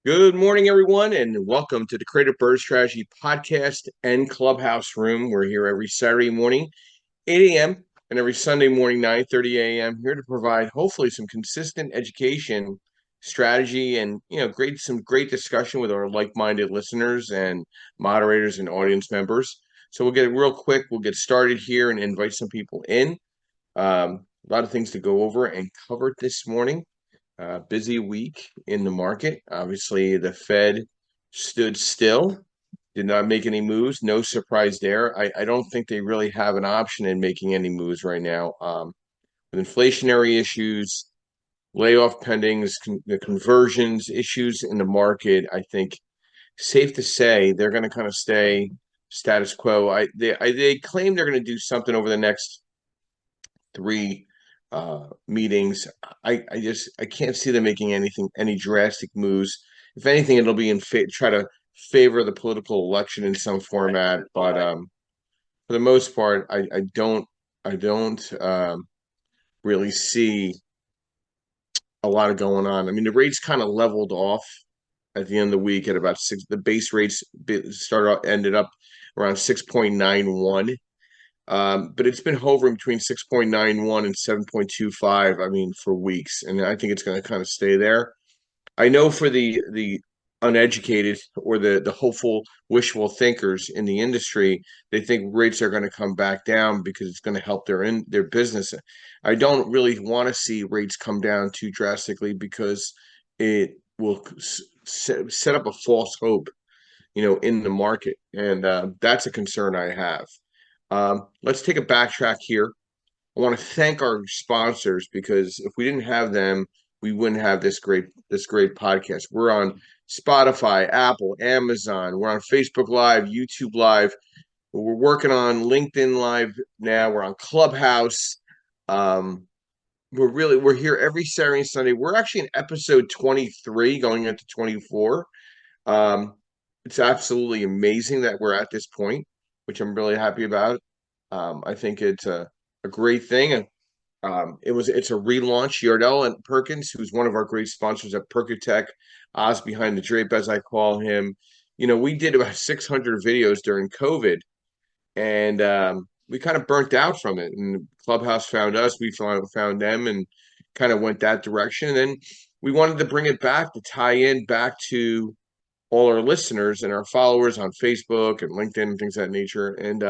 Good morning, everyone, and welcome to the Creative Bird Strategy Podcast and Clubhouse Room. We're here every Saturday morning, 8 a.m., and every Sunday morning, 9:30 a.m., here to provide hopefully some consistent education, strategy, and some great discussion with our like-minded listeners and moderators and audience members. So we'll get it real quick. We'll get started here and invite some people in. A lot of things to go over and cover this morning. Busy week in the market. Obviously, the Fed stood still, did not make any moves. No surprise there. I don't think they really have an option in making any moves right now. With inflationary issues, layoff pendings, the conversions, issues in the market, I think safe to say they're going to kind of stay status quo. They claim they're going to do something over the next three meetings. I can't see them making any drastic moves. If anything, it'll be try to favor the political election in some format. But for the most part, I don't really see a lot of going on. I mean, the rates kind of leveled off at the end of the week at about six. The base rates ended up around 6.91. But it's been hovering between 6.91 and 7.25, I mean, for weeks. And I think it's going to kind of stay there. I know for the uneducated or the hopeful, wishful thinkers in the industry, they think rates are going to come back down because it's going to help their business. I don't really want to see rates come down too drastically because it will set up a false hope, in the market. And that's a concern I have. Let's take a backtrack here. I want to thank our sponsors because if we didn't have them, we wouldn't have this great podcast. We're on Spotify, Apple, Amazon. We're on Facebook Live, YouTube Live. We're working on LinkedIn Live now. We're on Clubhouse. Um, we're here every Saturday and Sunday. We're actually in episode 23, going into 24. Um, it's absolutely amazing that we're at this point, which I'm really happy about. I think it's a great thing. It's a relaunch. Yardell and Perkins, who's one of our great sponsors at Perkatech, Oz behind the drape, as I call him. We did about 600 videos during COVID, and we kind of burnt out from it. And Clubhouse found us, we found them, and kind of went that direction. And then we wanted to bring it back to tie in back to all our listeners and our followers on Facebook and LinkedIn and things of that nature. And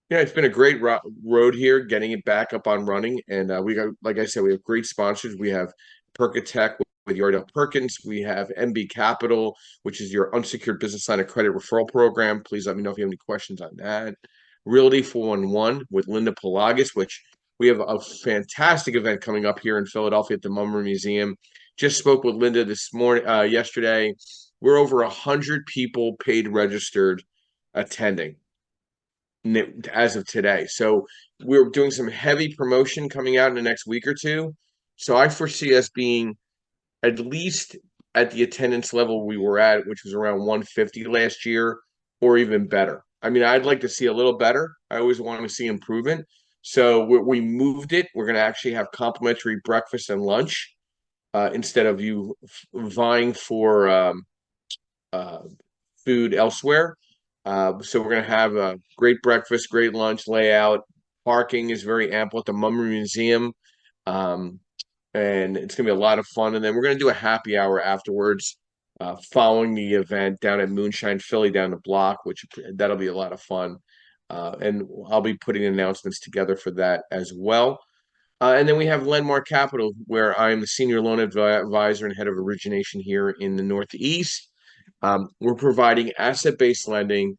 yeah, it's been a great road here, getting it back up on running. And we got, like I said, we have great sponsors. We have Perkatech with Yardell Perkins. We have MB Capital, which is your unsecured business line of credit referral program. Please let me know if you have any questions on that. Realty 411 with Linda Pelagas, which we have a fantastic event coming up here in Philadelphia at the Mummer Museum. Just spoke with Linda yesterday. We're over 100 people paid registered attending as of today. So we're doing some heavy promotion coming out in the next week or two. So I foresee us being at least at the attendance level we were at, which was around 150 last year, or even better. I mean, I'd like to see a little better. I always want to see improvement. So we moved it. We're going to actually have complimentary breakfast and lunch instead of you vying for uh, food elsewhere. So we're going to have a great breakfast, great lunch layout. Parking is very ample at the Mummer Museum. Um, and it's going to be a lot of fun. And then we're going to do a happy hour afterwards, following the event down at Moonshine Philly down the block, which that'll be a lot of fun. And I'll be putting announcements together for that as well. And then we have Lenmark Capital, where I'm the senior loan advisor and head of origination here in the Northeast. We're providing asset-based lending,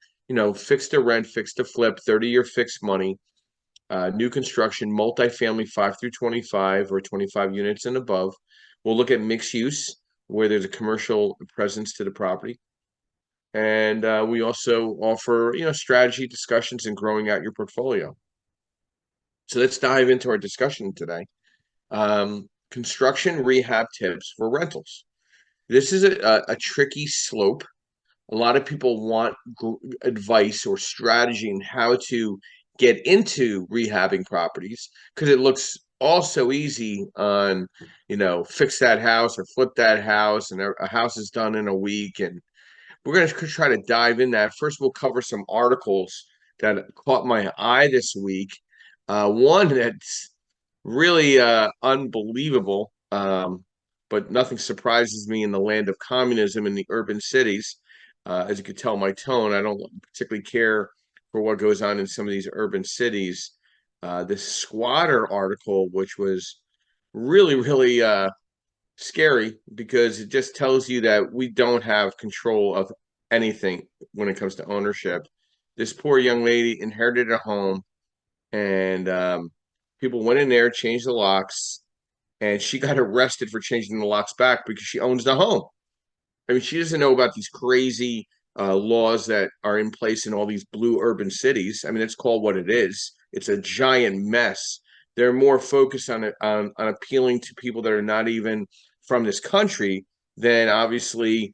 fixed to rent, fixed to flip, 30-year fixed money, new construction, multifamily 5 through 25 or 25 units and above. We'll look at mixed use where there's a commercial presence to the property. And we also offer, strategy discussions and growing out your portfolio. So let's dive into our discussion today. Construction rehab tips for rentals. This is a tricky slope. A lot of people want advice or strategy in how to get into rehabbing properties because it looks all so easy on, fix that house or flip that house, and a house is done in a week. And we're going to try to dive in that. First, we'll cover some articles that caught my eye this week. One that's really unbelievable, but nothing surprises me in the land of communism in the urban cities. As you could tell my tone, I don't particularly care for what goes on in some of these urban cities. This squatter article, which was really, really scary because it just tells you that we don't have control of anything when it comes to ownership. This poor young lady inherited a home, and people went in there, changed the locks, and she got arrested for changing the locks back because she owns the home. I mean, she doesn't know about these crazy laws that are in place in all these blue urban cities. I mean, it's called what it is. It's a giant mess. They're more focused on it on appealing to people that are not even from this country than obviously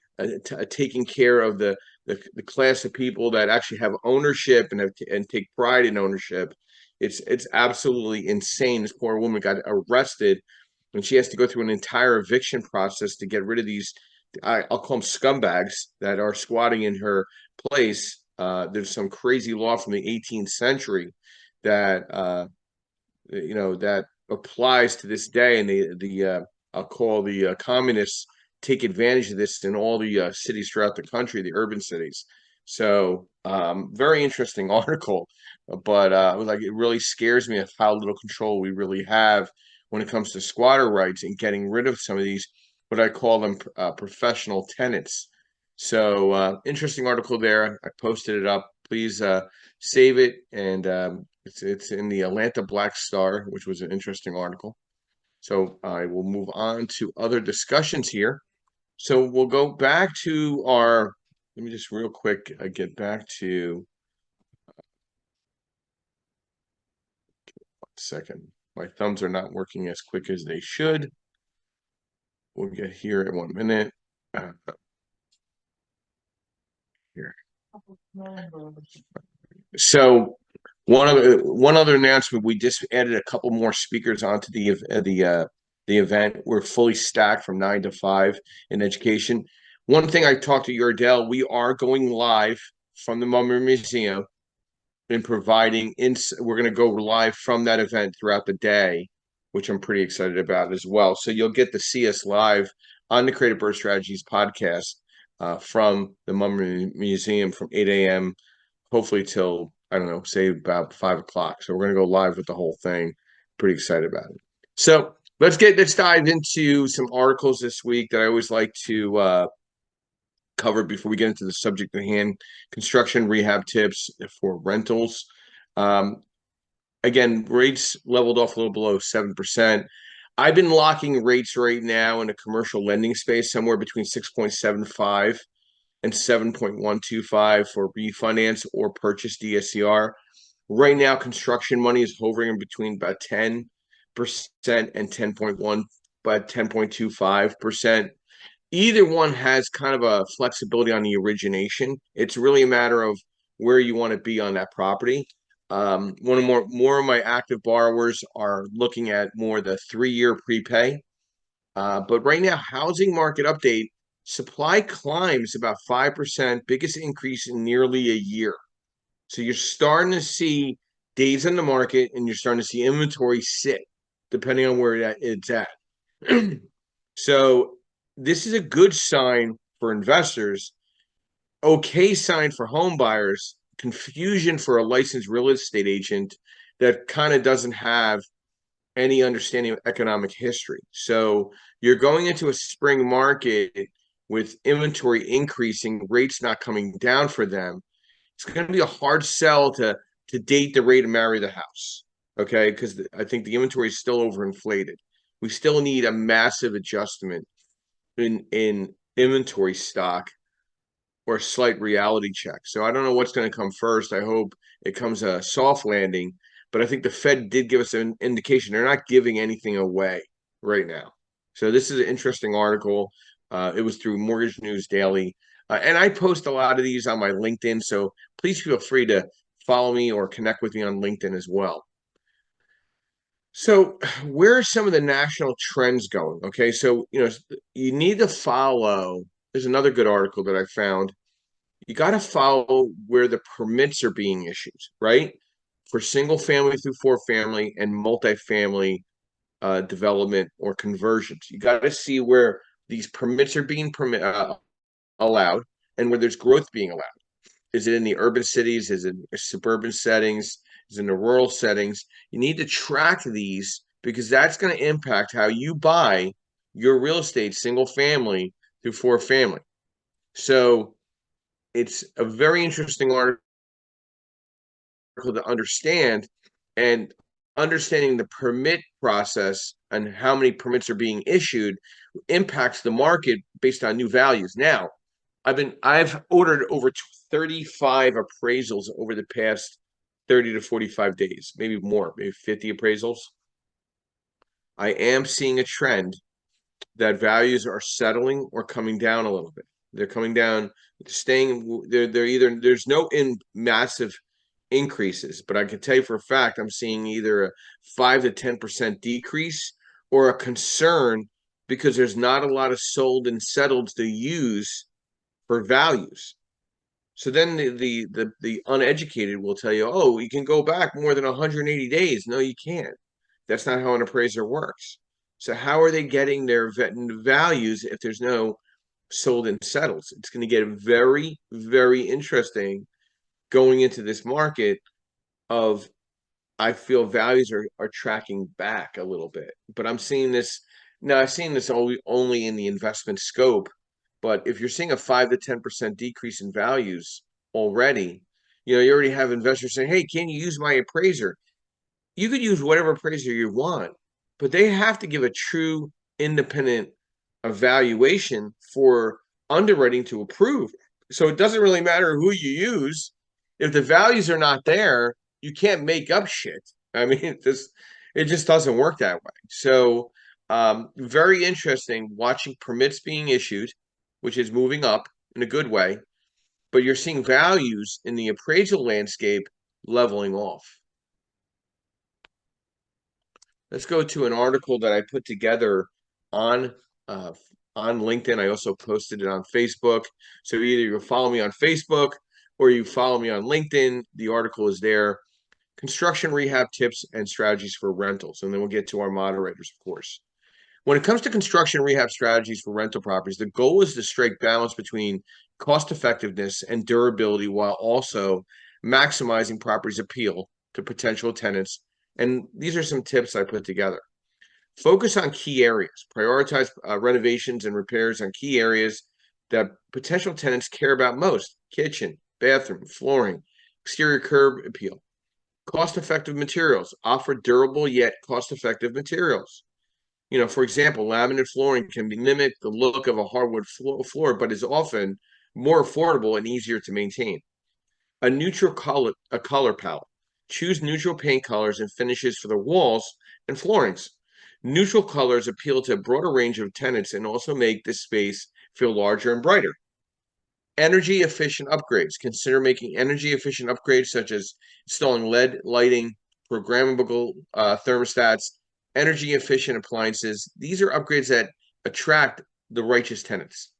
taking care of the class of people that actually have ownership and take pride in ownership. It's absolutely insane. This poor woman got arrested, and she has to go through an entire eviction process to get rid of these. I'll call them scumbags that are squatting in her place. There's some crazy law from the 18th century that that applies to this day, and the I'll call the communists take advantage of this in all the cities throughout the country, the urban cities. So very interesting article, but it really scares me of how little control we really have when it comes to squatter rights and getting rid of some of these, what I call them, professional tenants. So interesting article there. I posted it up. Please save it, and it's in the Atlanta Black Star, which was an interesting article. So I will move on to other discussions here. So we'll go back to our. Let me just real quick get back to 1 second. My thumbs are not working as quick as they should. We'll get here in 1 minute. Here. So one other announcement: we just added a couple more speakers onto the event. We're fully stacked from 9 to 5 in education. One thing I talked to Yardell, we are going live from the Mummer Museum and providing we're going to go live from that event throughout the day, which I'm pretty excited about as well. So you'll get to see us live on the Creative Birth Strategies podcast from the Mummer Museum from 8 a.m. hopefully till, I don't know, say about 5 o'clock. So we're going to go live with the whole thing. Pretty excited about it. So let's dive into some articles this week that I always like to cover before we get into the subject at hand: construction rehab tips for rentals. Um, Again, rates leveled off a little below 7%. I've been locking rates right now in a commercial lending space somewhere between 6.75 and 7.125 for refinance or purchase DSCR. Right now, construction money is hovering in between about 10% and 10.1, but 10.25%. Either one has kind of a flexibility on the origination. It's really a matter of where you want to be on that property. One of more of my active borrowers are looking at more the 3-year prepay. But right now, housing market update, supply climbs about 5%, biggest increase in nearly a year. So you're starting to see days in the market, and you're starting to see inventory sit, depending on where it's at. So this is a good sign for investors, okay sign for home buyers, confusion for a licensed real estate agent that kind of doesn't have any understanding of economic history. So you're going into a spring market with inventory increasing, rates not coming down for them. It's going to be a hard sell to date the rate and marry the house. Okay, because I think the inventory is still overinflated. We still need a massive adjustment in inventory stock or a slight reality check. So I don't know what's going to come first. I hope it comes a soft landing, but I think the Fed did give us an indication they're not giving anything away right now. So this is an interesting article. It was through Mortgage News Daily. And I post a lot of these on my LinkedIn. So please feel free to follow me or connect with me on LinkedIn as well. So, where are some of the national trends going? Okay, so you need to follow. There's another good article that I found. You got to follow where the permits are being issued, right? For single family through four family and multifamily development or conversions. You got to see where these permits are being allowed and where there's growth being allowed. Is it in the urban cities? Is it in suburban settings? Is it in the rural settings? You need to track these because that's going to impact how you buy your real estate, single family through four family. So it's a very interesting article to understand, and understanding the permit process and how many permits are being issued impacts the market based on new values. Now, I've ordered over 35 appraisals over the past 30 to 45 days, maybe more, maybe 50 appraisals. I am seeing a trend that values are settling or coming down a little bit. They're coming down, staying. They're either there's no in massive increases, but I can tell you for a fact I'm seeing either a 5 to 10% decrease or a concern because there's not a lot of sold and settled to use for values. So then the uneducated will tell you, oh, you can go back more than 180 days. No, you can't. That's not how an appraiser works. So how are they getting their values if there's no sold and settles? It's going to get very, very interesting going into this market of I feel values are tracking back a little bit. But I'm seeing this now, I've seen this only in the investment scope. But if you're seeing a 5 to 10% decrease in values already, you already have investors saying, hey, can you use my appraiser? You could use whatever appraiser you want, but they have to give a true independent evaluation for underwriting to approve. So it doesn't really matter who you use. If the values are not there, you can't make up shit. I mean, it just doesn't work that way. So very interesting watching permits being issued, which is moving up in a good way, but you're seeing values in the appraisal landscape leveling off. Let's go to an article that I put together on uh, on LinkedIn. I also posted it on Facebook. So either you follow me on Facebook or you follow me on LinkedIn. The article is there. Construction rehab tips and strategies for rentals. And then we'll get to our moderators, of course. When it comes to construction rehab strategies for rental properties, the goal is to strike balance between cost effectiveness and durability while also maximizing property's appeal to potential tenants. And these are some tips I put together. Focus on key areas. Prioritize renovations and repairs on key areas that potential tenants care about most: kitchen, bathroom, flooring, exterior curb appeal. Cost effective materials. Offer durable yet cost effective materials. For example, laminate flooring can mimic the look of a hardwood floor, but is often more affordable and easier to maintain. A color palette. Choose neutral paint colors and finishes for the walls and floorings. Neutral colors appeal to a broader range of tenants and also make this space feel larger and brighter. Energy efficient upgrades. Consider making energy efficient upgrades such as installing LED lighting, programmable thermostats, energy efficient appliances. These are upgrades that attract the righteous tenants.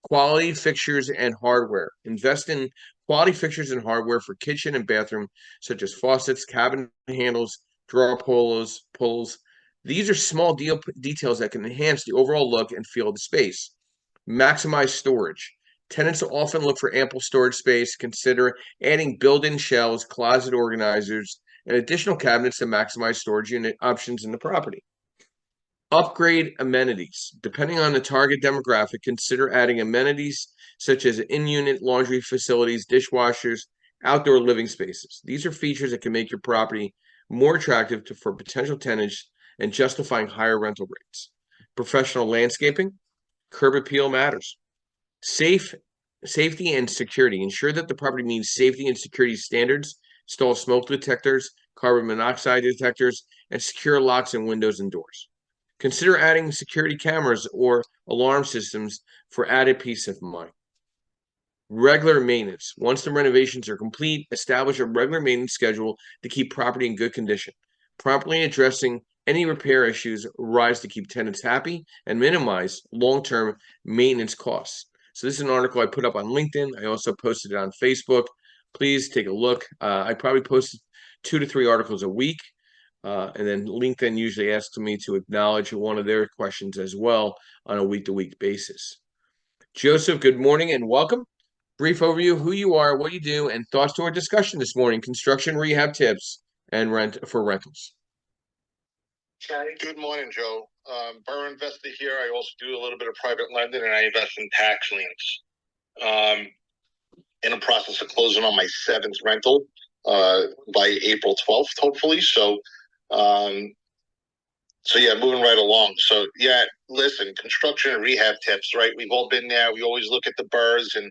Quality fixtures and hardware. Invest in quality fixtures and hardware for kitchen and bathroom, such as faucets, cabinet handles, drawer pulls. These are small details that can enhance the overall look and feel of the space. Maximize storage. Tenants often look for ample storage space. Consider adding built-in shelves, closet organizers, and additional cabinets to maximize storage unit options in the property. Upgrade amenities. Depending on the target demographic, consider adding amenities such as in-unit laundry facilities, dishwashers, outdoor living spaces. These are features that can make your property more attractive for potential tenants and justifying higher rental rates. Professional landscaping. Curb appeal matters. Safety and security. Ensure that the property meets safety and security standards. Install smoke detectors, carbon monoxide detectors, and secure locks and windows and doors. Consider adding security cameras or alarm systems for added peace of mind. Regular maintenance. Once the renovations are complete, establish a regular maintenance schedule to keep property in good condition. Properly addressing Any repair issues arise to keep tenants happy and minimize long-term maintenance costs. So this is an article I put up on LinkedIn. I also posted it on Facebook. Please take a look. I probably post 2 to 3 articles a week. And then LinkedIn usually asks me to acknowledge one of their questions as well on a week-to-week basis. Joseph, good morning and welcome. Brief overview, who you are, what you do, and thoughts to our discussion this morning, construction rehab tips and rentals. Good morning, Joe. Borough investor here. I also do a little bit of private lending, and I invest in tax liens. In the process of closing on my 7th rental by April 12th, hopefully. So yeah, moving right along. So yeah, listen, construction and rehab tips, right? We've all been there. We always look at the burrs, and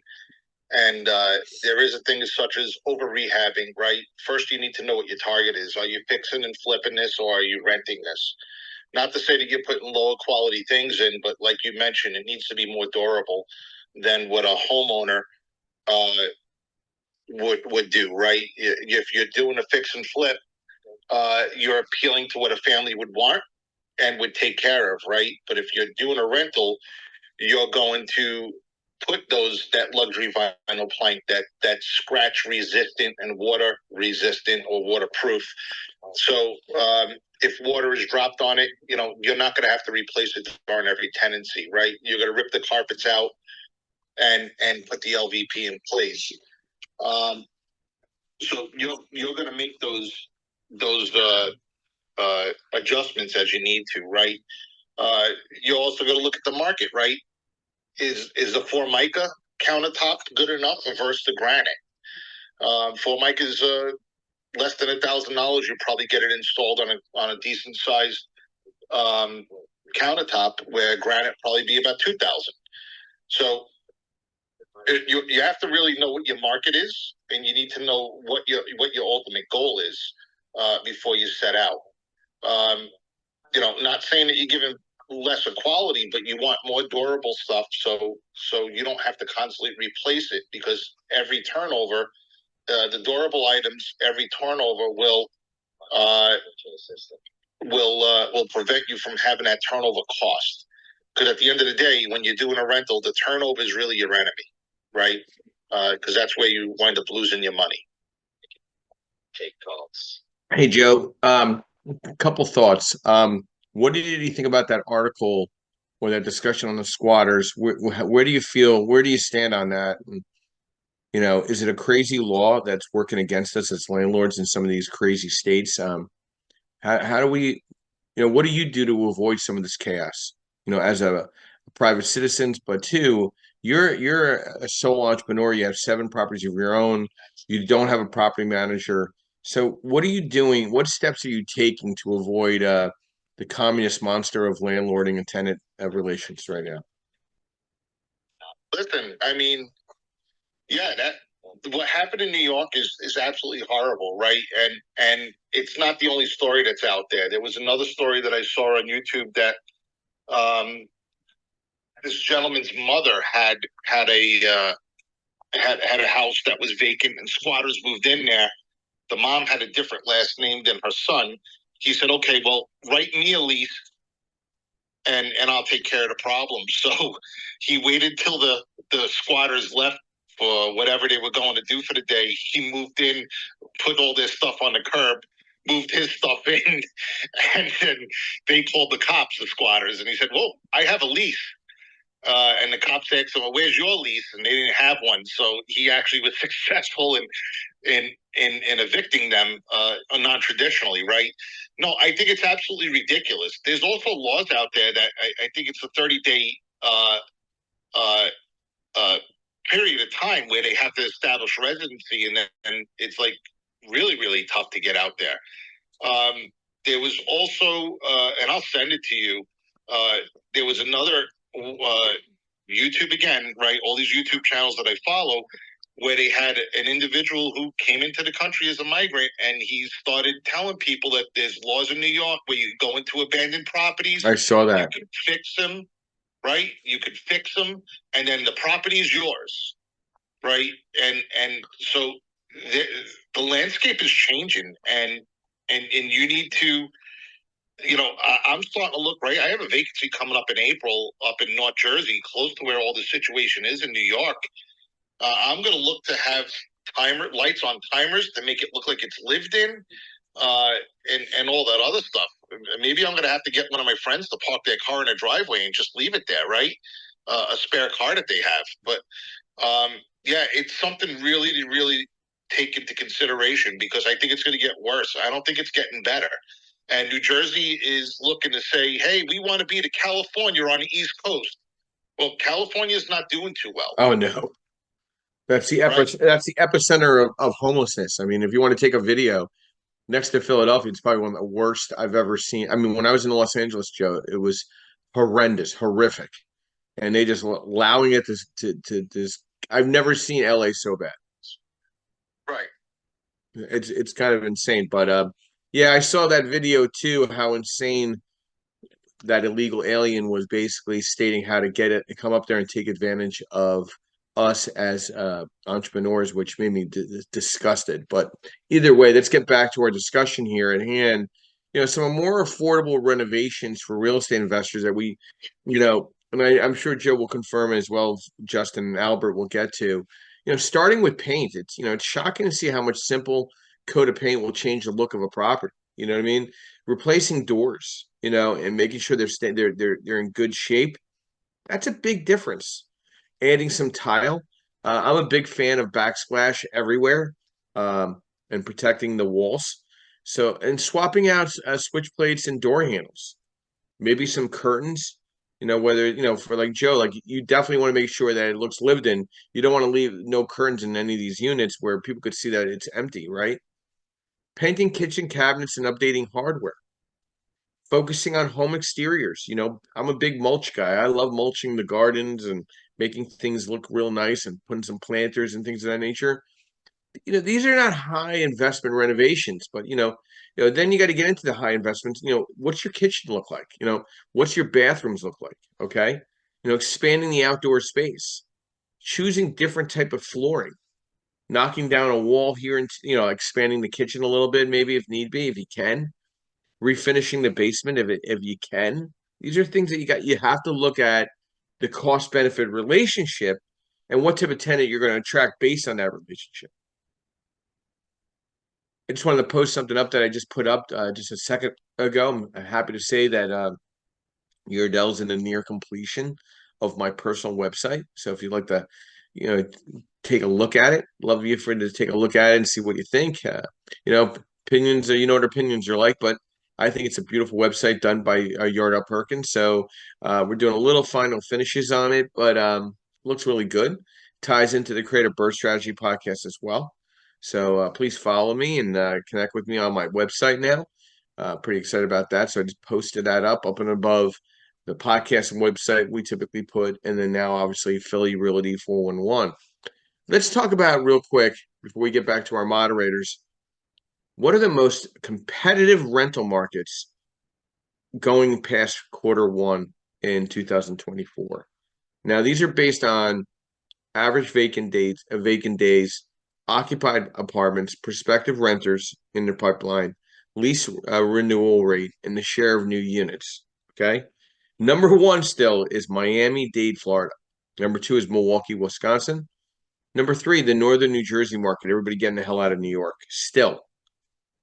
there is a thing such as over rehabbing, right? First, you need to know what your target is. Are you fixing and flipping this, or are you renting this? Not to say that you're putting lower quality things in, but like you mentioned, it needs to be more durable than what a homeowner would do, right? If you're doing a fix and flip, you're appealing to what a family would want and would take care of, right? But if you're doing a rental, you're going to put that luxury vinyl plank that's scratch resistant and water resistant or waterproof. So if water is dropped on it, you're not going to have to replace it on every tenancy, right? You're going to rip the carpets out and put the LVP in place. So you're going to make those adjustments as you need to, right? You're also going to look at the market, right? Is the Formica countertop good enough versus the granite? Formica is less than $1,000. You probably get it installed on a decent sized countertop, where granite probably be about $2,000. So you have to really know what your market is, and you need to know what your ultimate goal is before you set out. Not saying that you're giving lesser quality, but you want more durable stuff, so you don't have to constantly replace it, because every turnover, the durable items, every turnover will prevent you from having that turnover cost. Because at the end of the day, when you're doing a rental, the turnover is really your enemy, right? Because that's where you wind up losing your money. Take calls. Hey, Joe, a couple thoughts. What did you think about that article or that discussion on the squatters? Where do you feel, where do you stand on that? And, is it a crazy law that's working against us as landlords in some of these crazy states? How do we, what do you do to avoid some of this chaos? As a private citizen, but two, you're a sole entrepreneur. You have 7 properties of your own. You don't have a property manager. So what are you doing? What steps are you taking to avoid the communist monster of landlording and tenant relations right now? Listen, I mean, yeah, what happened in New York is absolutely horrible, right? And it's not the only story that's out there. There was another story that I saw on YouTube that this gentleman's mother had a house that was vacant, and squatters moved in there. The mom had a different last name than her son. He said, "Okay, well, write me a lease, and I'll take care of the problem." So he waited till the squatters left for whatever they were going to do for the day. He moved in, put all their stuff on the curb, moved his stuff in, and then they called the cops, the squatters, and he said, "Well, I have a lease." And the cops asked him, "Well, where's your lease?" And they didn't have one. So he actually was successful in evicting them non-traditionally, right? No, I think it's absolutely ridiculous. There's also laws out there that I think it's a 30-day period of time where they have to establish residency, and it's like really, really tough to get out there. There was also, and I'll send it to you, there was another YouTube again, right? All these YouTube channels that I follow, where they had an individual who came into the country as a migrant, and he started telling people that there's laws in New York where you go into abandoned properties. I saw that. You could fix them, right? You could fix them, and then the property is yours, right? And so the landscape is changing, and you need to I'm starting to look right. I have a vacancy coming up in April up in North Jersey, close to where all the situation is in New York. I'm going to look to have timer lights on timers to make it look like it's lived in, uh, and all that other stuff. Maybe I'm going to have to get one of my friends to park their car in a driveway and just leave it there, right? A spare car that they have. But yeah, it's something really to really take into consideration because I think it's going to get worse. I don't think it's getting better. And New Jersey is looking to say, hey, we want to be to California on the East Coast. Well, California is not doing too well, Oh no. right? That's the epicenter of homelessness. I mean, if you want to take a video next to Philadelphia, it's probably one of the worst I've ever seen. I mean, when I was in Los Angeles, Joe, it was horrendous, horrific, and they just allowing it to this. I've never seen LA so bad. Right. It's kind of insane, but yeah, I saw that video too. How insane that illegal alien was basically stating how to get it, come up there and take advantage of us as entrepreneurs, which made me disgusted. But either way, let's get back to our discussion here at hand. Some more affordable renovations for real estate investors that and I'm sure Joe will confirm as well as Justin and Albert will get to. Starting with paint, it's shocking to see how much simple coat of paint will change the look of a property. You know what I mean? Replacing doors, and making sure they're in good shape. That's a big difference. Adding some tile. I'm a big fan of backsplash everywhere, and protecting the walls. So, and swapping out switch plates and door handles. Maybe some curtains. Whether for like Joe, like you definitely want to make sure that it looks lived in. You don't want to leave no curtains in any of these units where people could see that it's empty, right? Painting kitchen cabinets and updating hardware, focusing on home exteriors. I'm a big mulch guy. I love mulching the gardens and making things look real nice and putting some planters and things of that nature. These are not high investment renovations, but then you got to get into the high investments. What's your kitchen look like? What's your bathrooms look like? Okay. Expanding the outdoor space, choosing different type of flooring, knocking down a wall here and expanding the kitchen a little bit, maybe if need be, if you can refinishing the basement if you can. These are things that you have to look at the cost benefit relationship and what type of tenant you're going to attract based on that relationship. I just wanted to post something up that I just put up just a second ago. I'm happy to say that Yardell's in the near completion of my personal website. So if you'd like to, you know, take a look at it, love you for to take a look at it and see what you think. You know, opinions, you know what opinions are like, but I think it's a beautiful website done by Yardell Perkins. So we're doing a little final finishes on it, but looks really good. Ties into the Creative Birth Strategy podcast as well. So please follow me and connect with me on my website now. Pretty excited about that. So I just posted that up and above the podcast and website we typically put, and then now obviously Philly Realty 411. Let's talk about real quick before we get back to our moderators. What are the most competitive rental markets going past quarter 1 in 2024? Now, these are based on average vacant days, occupied apartments, prospective renters in their pipeline, lease renewal rate, and the share of new units. Okay. Number one still is Miami-Dade, Florida. Number two is Milwaukee, Wisconsin. Number three, the northern New Jersey market. Everybody getting the hell out of New York. Still.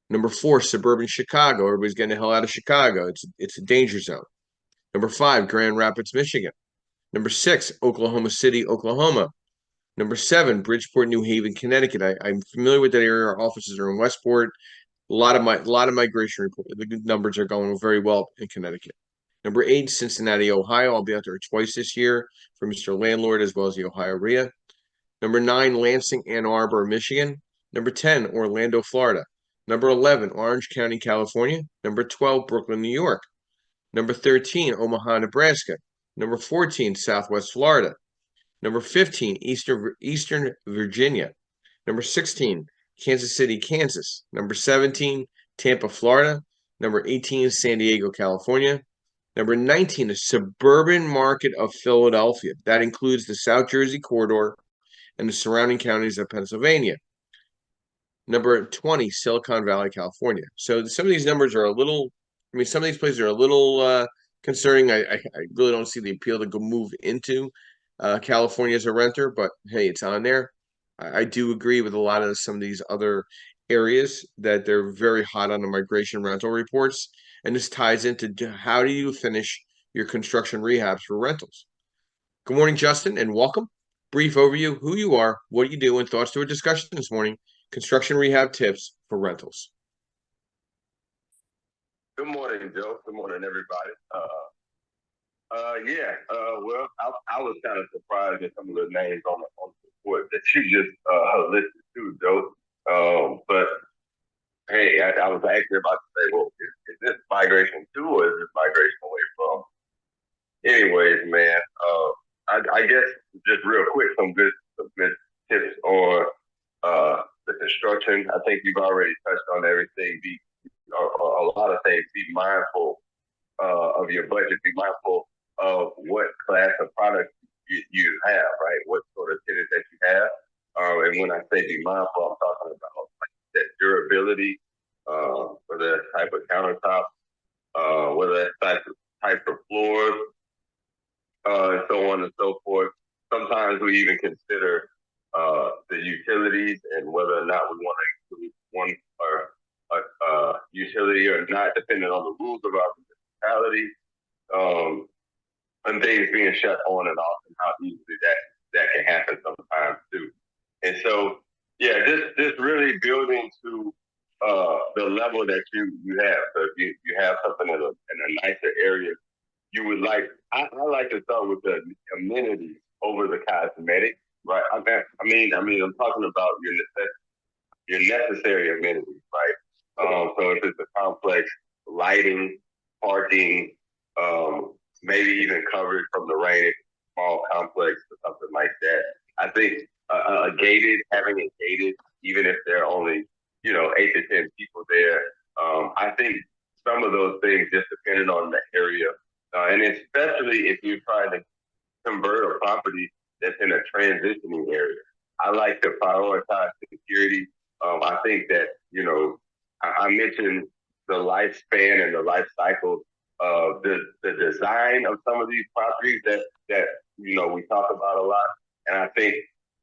Number four, suburban Chicago. Everybody's getting the hell out of Chicago. It's a danger zone. Number five, Grand Rapids, Michigan. Number six, Oklahoma City, Oklahoma. Number seven, Bridgeport, New Haven, Connecticut. I'm familiar with that area. Our offices are in Westport. A lot of migration report. The numbers are going very well in Connecticut. Number eight, Cincinnati, Ohio. I'll be out there twice this year for Mr. Landlord as well as the Ohio REIA. Number nine, Lansing, Ann Arbor, Michigan. Number 10, Orlando, Florida. Number 11, Orange County, California. Number 12, Brooklyn, New York. Number 13, Omaha, Nebraska. Number 14, Southwest Florida. Number 15, Eastern Virginia. Number 16, Kansas City, Kansas. Number 17, Tampa, Florida. Number 18, San Diego, California. Number 19, the suburban market of Philadelphia. That includes the South Jersey corridor and the surrounding counties of Pennsylvania. Number 20, Silicon Valley, California. So some of these numbers are a little I mean, some of these places are a little concerning. I really don't see the appeal to go move into California as a renter, but hey, it's on there. I do agree with a lot of some of these other areas that they're very hot on the migration rental reports, and this ties into how do you finish your construction rehabs for rentals. Good morning, Justin, and welcome. Brief overview: who you are, what you do, and thoughts to a discussion this morning. Construction rehab tips for rentals. Good morning, Joe. Good morning, everybody. Well, I was kind of surprised at some of the names on the report that you just listed too, Joe. But hey, I was actually about to say, well, is this migration to or is this migration away from? Anyways, man, I guess just real quick, some good tips on the construction. I think you've already touched on everything. A lot of things. Be mindful of your budget. Be mindful of what class of product you have, right? What sort of tenant that you have. And when I say be mindful, I'm talking about like that durability, whether that's type of countertop, whether that's type of floors, and so on and so forth. Sometimes we even consider the utilities and whether or not we want to include one or utility or not, depending on the rules of our municipality, and things being shut on and off, and how easily that can happen sometimes too. And so, yeah, this really building to the level that you have. So if you have something in a nicer area, you would like. I like to start with the amenities over the cosmetics, right? I'm talking about your necessary amenities, right? So if it's a complex, lighting, parking, maybe even coverage from the rain, if it's a small complex or something like that. I think having it gated, even if there are only 8 to 10 people there. I think some of those things, just depending on the area, and especially if you're trying to convert a property that's in a transitioning area. I like to prioritize security. I think that, I mentioned the lifespan and the life cycle of the design of some of these properties that we talk about a lot. And I think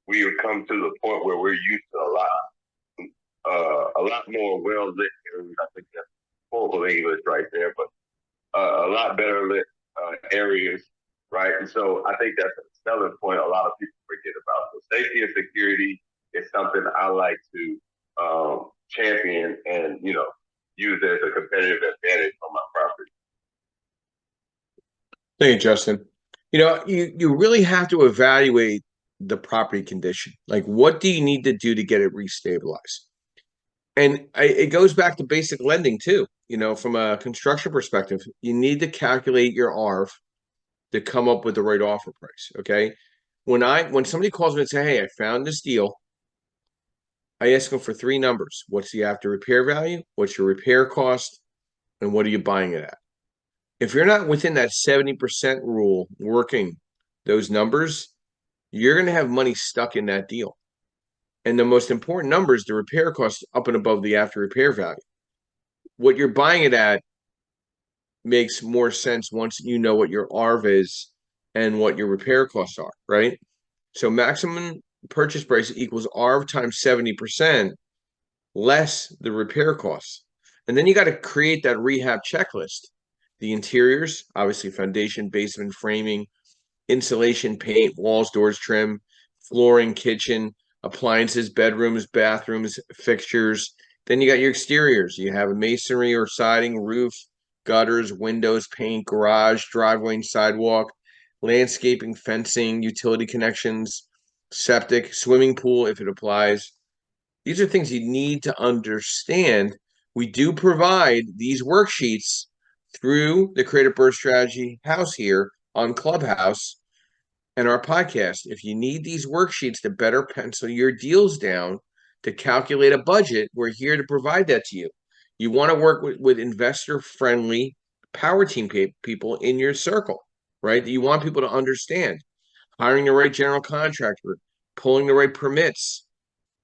we have come to the point where we're used to a lot more well lit areas. I think that's horrible English right there, but a lot better lit areas, right? And so I think that's a selling point a lot of people forget about. So safety and security is something I like to champion and use as a competitive advantage on my property. Thank you, Justin. You really have to evaluate the property condition. Like, what do you need to do to get it restabilized? And it goes back to basic lending too. From a construction perspective, you need to calculate your ARV to come up with the right offer price. Okay. When somebody calls me and say, "Hey, I found this deal," I ask them for three numbers. What's the after repair value? What's your repair cost? And what are you buying it at? If you're not within that 70% rule working those numbers, you're going to have money stuck in that deal. And the most important number is the repair cost up and above the after repair value. What you're buying it at makes more sense once you know what your ARV is and what your repair costs are, right? So maximum purchase price equals ARV times 70% less the repair costs. And then you got to create that rehab checklist. The interiors, obviously foundation, basement, framing, insulation, paint, walls, doors, trim, flooring, kitchen, appliances, bedrooms, bathrooms, fixtures. Then you got your exteriors. You have masonry or siding, roof, gutters, windows, paint, garage, driveway, and sidewalk, landscaping, fencing, utility connections, septic, swimming pool if it applies. These are things you need to understand. We do provide these worksheets through the Creative Birth Strategy house here on Clubhouse and our podcast. If you need these worksheets to better pencil your deals down, to calculate a budget, we're here to provide that to you. You want to work with investor-friendly power team people in your circle, right? You want people to understand hiring the right general contractor, pulling the right permits,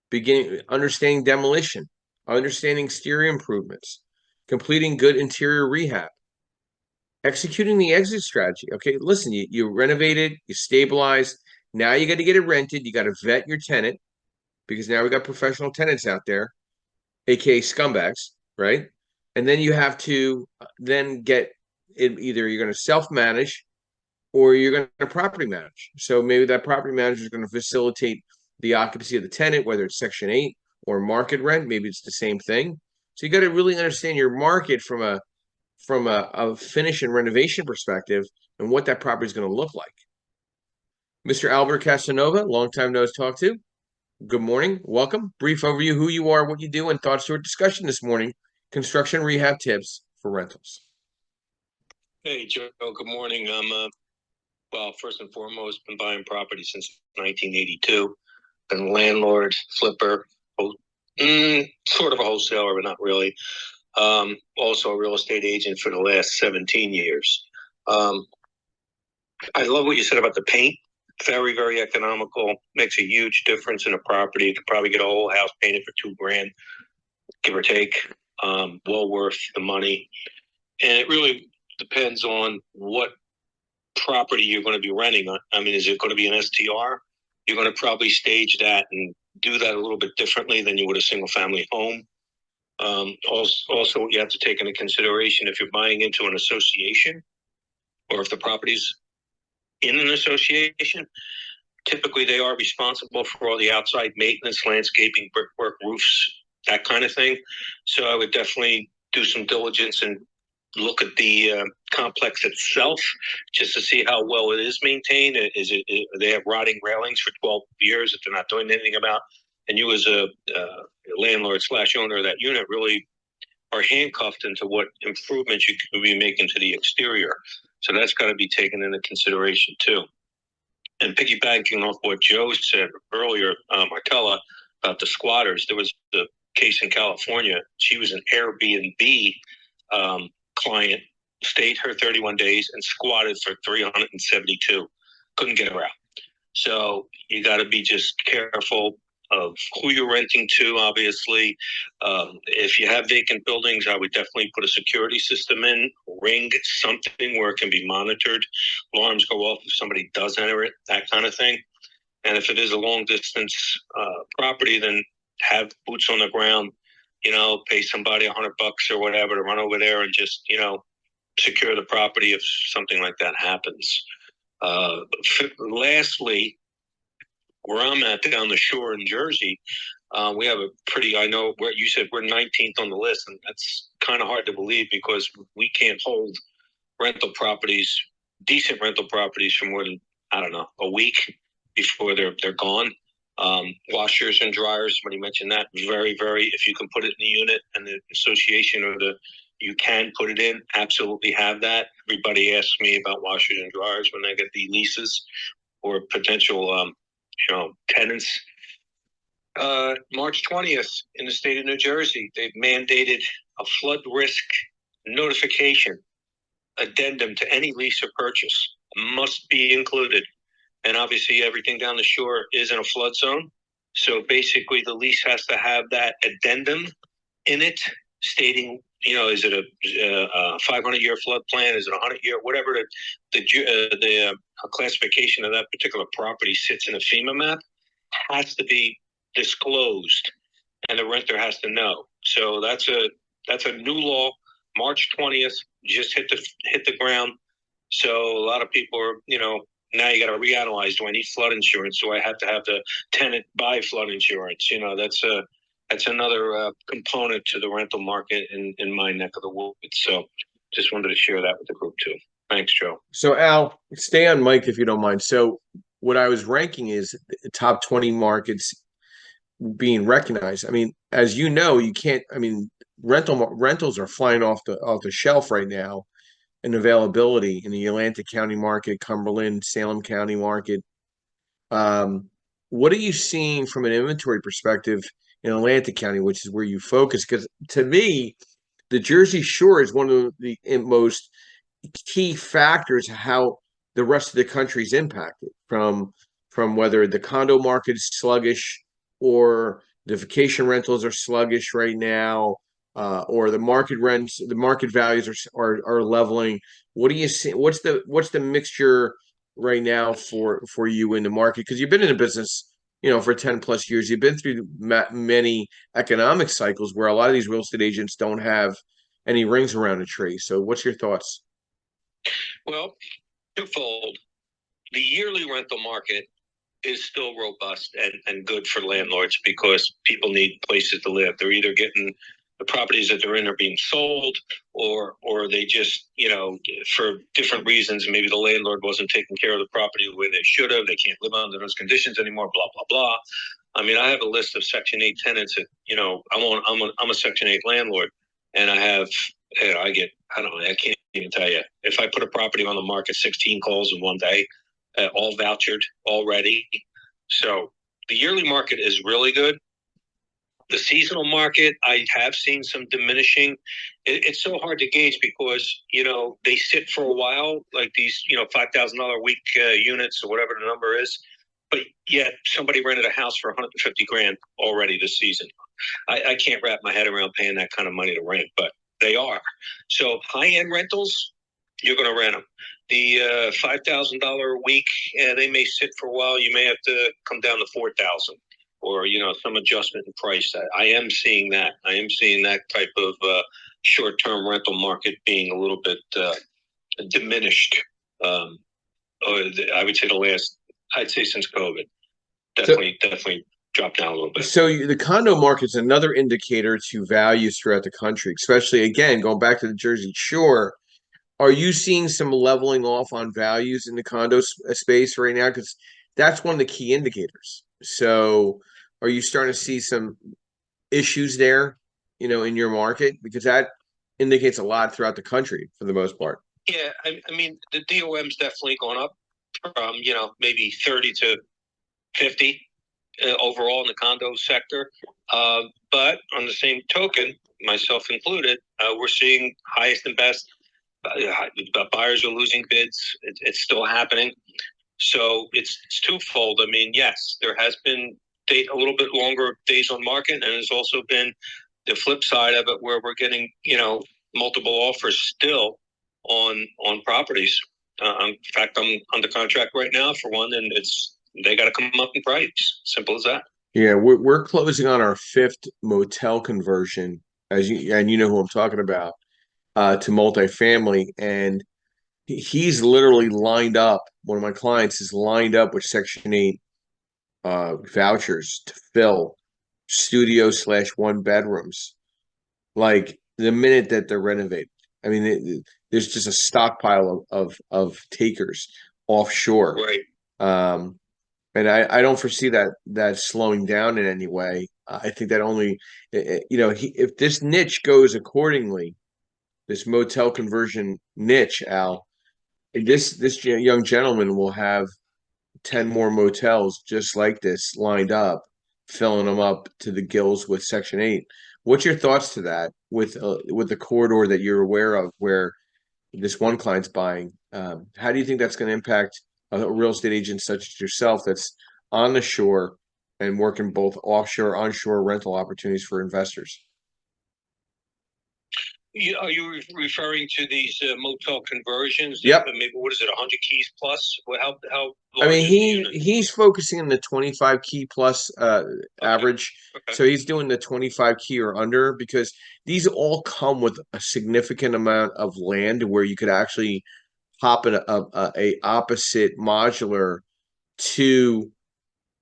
beginning understanding demolition, understanding exterior improvements, completing good interior rehab, executing the exit strategy. Okay, listen, you renovated, you stabilized. Now you got to get it rented. You got to vet your tenant because now we got professional tenants out there, aka scumbags, right? And then you have to then get it. Either you're going to self-manage or you're going to property manage. So maybe that property manager is going to facilitate the occupancy of the tenant, whether it's Section 8 or market rent. Maybe it's the same thing. So you got to really understand your market from a finish and renovation perspective and what that property is going to look like. Mr. Albert Casanova, long time no talk to. Good morning. Welcome. Brief overview who you are, what you do, and thoughts to our discussion this morning. Construction rehab tips for rentals. Hey, Joe. Good morning. Well, first and foremost, been buying property since 1982. Been a landlord, flipper, sort of a wholesaler, but not really. Also a real estate agent for the last 17 years. I love what you said about the paint. Very, very economical. Makes a huge difference in a property. You could probably get a whole house painted for $2,000, give or take. Well worth the money. And it really depends on what property you're going to be renting. I mean, is it going to be an STR? You're going to probably stage that and do that a little bit differently than you would a single family home. Also, you have to take into consideration if you're buying into an association or if the property's in an association, typically they are responsible for all the outside maintenance, landscaping, brickwork, roofs, that kind of thing. So I would definitely do some diligence and look at the complex itself just to see how well it is maintained. They have rotting railings for 12 years that they're not doing anything about? And you as a landlord / owner of that unit really are handcuffed into what improvements you could be making to the exterior. So that's got to be taken into consideration too. And piggybacking off what Joe said earlier, Martella, about the squatters, there was a case in California. She was an Airbnb client, stayed her 31 days and squatted for 372. Couldn't get her out. So you got to be just careful of who you're renting to, obviously. If you have vacant buildings, I would definitely put a security system in, ring something where it can be monitored. Alarms go off if somebody does enter it, that kind of thing. And if it is a long distance property, then have boots on the ground, pay somebody $100 or whatever to run over there and just, secure the property if something like that happens. Lastly, where I'm at down the shore in Jersey, we have a pretty, I know where you said we're 19th on the list, and that's kind of hard to believe because we can't hold rental properties, decent rental properties for more than, I don't know, a week before they're gone. Washers and dryers, somebody mentioned that, very, very, if you can put it in the unit and the association or you can put it in, absolutely have that. Everybody asks me about washers and dryers when I get the leases or potential tenants. March 20th in the state of New Jersey, they've mandated a flood risk notification addendum to any lease or purchase must be included. And obviously everything down the shore is in a flood zone. So basically the lease has to have that addendum in it stating, is it a 500-year flood plan? Is it a 100-year? Whatever the classification of that particular property sits in a FEMA map has to be disclosed, and the renter has to know. So that's a new law. March 20th just hit the ground. So a lot of people are, now you got to reanalyze. Do I need flood insurance? Do I have to have the tenant buy flood insurance? That's another component to the rental market in my neck of the woods. So just wanted to share that with the group too. Thanks, Joe. So Al, stay on mic if you don't mind. So what I was ranking is the top 20 markets being recognized. I mean, as you know, you can't. I mean, rentals are flying off the shelf right now in availability in the Atlantic County market, Cumberland, Salem County market. What are you seeing from an inventory perspective in Atlantic County, which is where you focus? Because to me, the Jersey Shore is one of the most key factors how the rest of the country is impacted from whether the condo market is sluggish or the vacation rentals are sluggish right now, or the market rents, the market values are leveling. What do you see? What's the mixture right now for you in the market? Because you've been in the business, for 10 plus years. You've been through many economic cycles where a lot of these real estate agents don't have any rings around the tree. So, what's your thoughts? Well, twofold. The yearly rental market is still robust and good for landlords because people need places to live. They're either getting the properties that they're in are being sold, or they just, for different reasons, maybe the landlord wasn't taking care of the property the way they should have. They can't live under those conditions anymore, blah, blah, blah. I mean, I have a list of Section 8 tenants that, I'm a Section 8 landlord, and I have, I don't know, I can't even tell you. If I put a property on the market, 16 calls in one day, all vouchered already. So the yearly market is really good. The seasonal market, I have seen some diminishing. It's so hard to gauge because, they sit for a while, like these, $5,000 a week units or whatever the number is. But yet somebody rented a house for 150 grand already this season. I can't wrap my head around paying that kind of money to rent, but they are. So high-end rentals, you're going to rent them. The $5,000 a week, they may sit for a while. You may have to come down to 4,000, or some adjustment in price. I am seeing that. I am seeing that type of short-term rental market being a little bit diminished. I would say since COVID, definitely dropped down a little bit. So the condo market's another indicator to values throughout the country, especially again going back to the Jersey Shore. Are you seeing some leveling off on values in the condo space right now? Because that's one of the key indicators. So, are you starting to see some issues there, in your market? Because that indicates a lot throughout the country for the most part. Yeah, I mean, the DOM's definitely gone up from, maybe 30 to 50 overall in the condo sector. But on the same token, myself included, we're seeing highest and best. Buyers are losing bids. It's still happening. So it's twofold. I mean, yes, there has been a little bit longer days on market, and there's also been the flip side of it where we're getting, multiple offers still on properties. In fact, I'm under contract right now for one, and they got to come up in price. Simple as that. Yeah, we're closing on our fifth motel conversion, and you know who I'm talking about, to multifamily, and he's literally lined up. One of my clients is lined up with Section 8 vouchers to fill studio/one bedrooms. Like the minute that they're renovated, I mean, there's just a stockpile of takers offshore. Right. And I don't foresee that slowing down in any way. I think that only, if this niche goes accordingly, this motel conversion niche, Al, this young gentleman will have 10 more motels just like this lined up, filling them up to the gills with Section 8. What's your thoughts to that with the corridor that you're aware of where this one client's buying? How do you think that's going to impact a real estate agent such as yourself that's on the shore and working both offshore, onshore rental opportunities for investors? Are you referring to these motel conversions? Yep. Maybe what is it, 100 keys plus? How I large mean, is the unit? he's focusing on the 25 key plus average. Okay. So he's doing the 25 key or under because these all come with a significant amount of land where you could actually hop in a opposite modular to